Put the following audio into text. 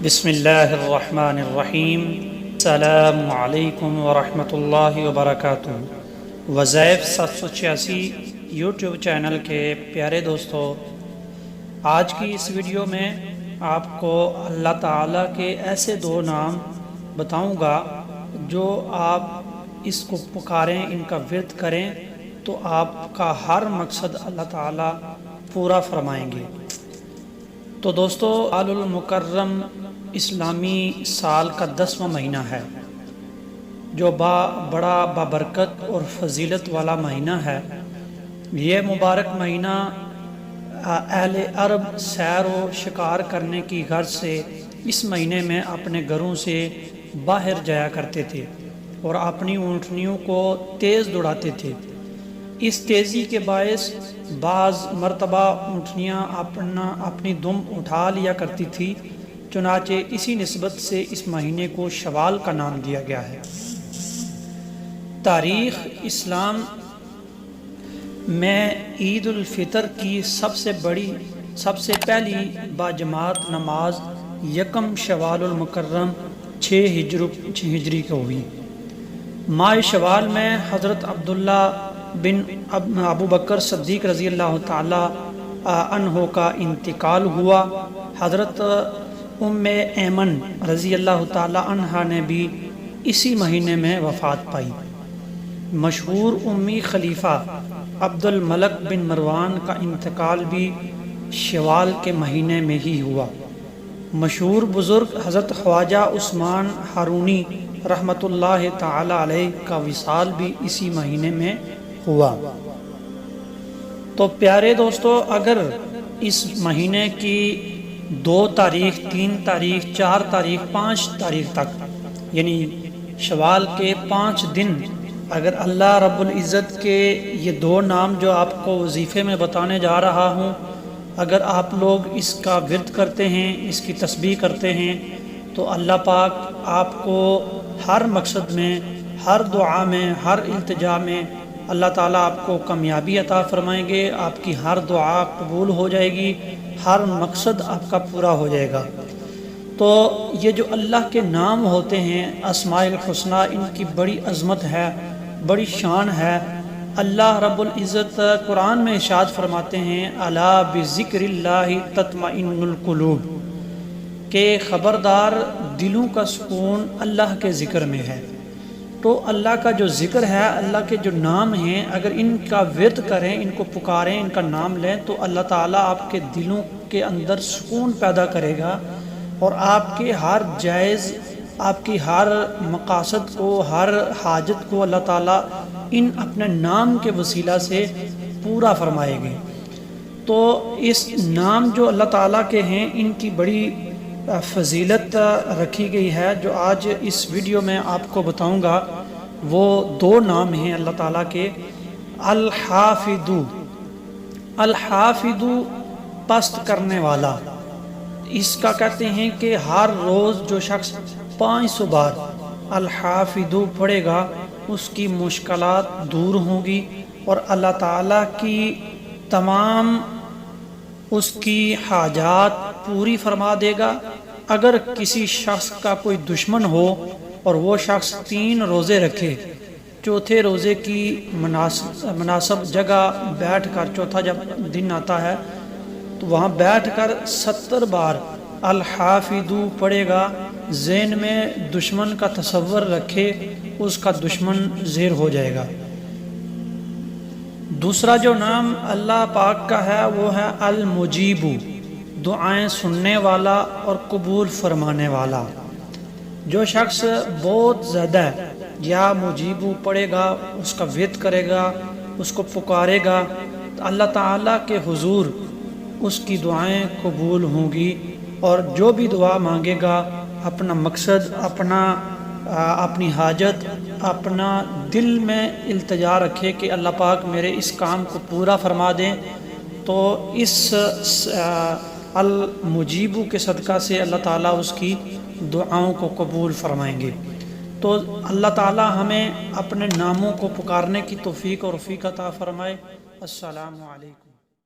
بسم اللہ الرحمن الرحیم۔ السلام علیکم ورحمۃ اللہ وبرکاتہ۔ وظائف 786 یوٹیوب چینل کے پیارے دوستو، آج کی اس ویڈیو میں آپ کو اللہ تعالیٰ کے ایسے دو نام بتاؤں گا جو آپ اس کو پکاریں، ان کا ورد کریں تو آپ کا ہر مقصد اللہ تعالیٰ پورا فرمائیں گے۔ تو دوستو، سال المکرم اسلامی سال کا 10واں مہینہ ہے جو بڑا بابرکت اور فضیلت والا مہینہ ہے۔ یہ مبارک مہینہ اہل عرب سیر و شکار کرنے کی غرض سے اس مہینے میں اپنے گھروں سے باہر جایا کرتے تھے اور اپنی اونٹنیوں کو تیز دوڑاتے تھے۔ اس تیزی کے باعث بعض مرتبہ اونٹنیاں اپنی دم اٹھا لیا کرتی تھی، چنانچہ اسی نسبت سے اس مہینے کو شوال کا نام دیا گیا ہے۔ تاریخ اسلام میں عید الفطر کی سب سے پہلی باجماعت نماز یکم شوال المکرم 6 ہجری کو ہوئی۔ ماہ شوال میں حضرت عبداللہ بن ابو بکر صدیق رضی اللہ تعالی عنہ کا انتقال ہوا۔ حضرت ام ایمن رضی اللہ تعالی عنہ نے بھی اسی مہینے میں وفات پائی۔ مشہور امی خلیفہ عبد الملک بن مروان کا انتقال بھی شوال کے مہینے میں ہی ہوا۔ مشہور بزرگ حضرت خواجہ عثمان ہارونی رحمۃ اللہ تعالی علیہ کا وصال بھی اسی مہینے میں ہوا۔ تو پیارے دوستو، اگر اس مہینے کی 2 تاریخ، 3 تاریخ، 4 تاریخ، 5 تاریخ تک، یعنی شوال کے 5 دن، اگر اللہ رب العزت کے یہ 2 نام جو آپ کو وظیفے میں بتانے جا رہا ہوں، اگر آپ لوگ اس کا ورد کرتے ہیں، اس کی تسبیح کرتے ہیں، تو اللہ پاک آپ کو ہر مقصد میں، ہر دعا میں، ہر التجا میں اللہ تعالیٰ آپ کو کامیابی عطا فرمائیں گے۔ آپ کی ہر دعا قبول ہو جائے گی، ہر مقصد آپ کا پورا ہو جائے گا۔ تو یہ جو اللہ کے نام ہوتے ہیں اسماء الحسنہ، ان کی بڑی عظمت ہے، بڑی شان ہے۔ اللہ رب العزت قرآن میں ارشاد فرماتے ہیں، الا بذکر اللہ تطمئن القلوب، کہ خبردار دلوں کا سکون اللہ کے ذکر میں ہے۔ تو اللہ کا جو ذکر ہے، اللہ کے جو نام ہیں، اگر ان کا ورد کریں، ان کو پکاریں، ان کا نام لیں، تو اللہ تعالیٰ آپ کے دلوں کے اندر سکون پیدا کرے گا اور آپ کے ہر جائز، آپ کی ہر مقاصد کو، ہر حاجت کو اللہ تعالیٰ ان اپنے نام کے وسیلہ سے پورا فرمائے گے۔ تو اس نام جو اللہ تعالیٰ کے ہیں، ان کی بڑی فضیلت رکھی گئی ہے، جو آج اس ویڈیو میں آپ کو بتاؤں گا۔ وہ 2 نام ہیں اللہ تعالیٰ کے۔ الحافظ پست کرنے والا، اس کا کہتے ہیں کہ ہر روز جو شخص 500 بار الحافظ پڑھے گا، اس کی مشکلات دور ہوں گی اور اللہ تعالیٰ کی تمام اس کی حاجات پوری فرما دے گا۔ اگر کسی شخص کا کوئی دشمن ہو اور وہ شخص 3 روزے رکھے، چوتھے روزے کی مناسب جگہ بیٹھ کر، چوتھا جب دن آتا ہے تو وہاں بیٹھ کر 70 بار الحافظ پڑھے گا، ذہن میں دشمن کا تصور رکھے، اس کا دشمن زیر ہو جائے گا۔ دوسرا جو نام اللہ پاک کا ہے وہ ہے المجیب، دعائیں سننے والا اور قبول فرمانے والا۔ جو شخص بہت زیادہ یا مجیبو پڑھے گا، اس کا ورد کرے گا، اس کو پکارے گا، تو اللہ تعالیٰ کے حضور اس کی دعائیں قبول ہوں گی، اور جو بھی دعا مانگے گا، اپنا مقصد، اپنی حاجت، اپنا دل میں التجا رکھے کہ اللہ پاک میرے اس کام کو پورا فرما دیں، تو اس المجیبو کے صدقہ سے اللہ تعالیٰ اس کی دعاؤں کو قبول فرمائیں گے۔ تو اللہ تعالیٰ ہمیں اپنے ناموں کو پکارنے کی توفیق اور رفیق عطا فرمائے۔ السلام علیکم۔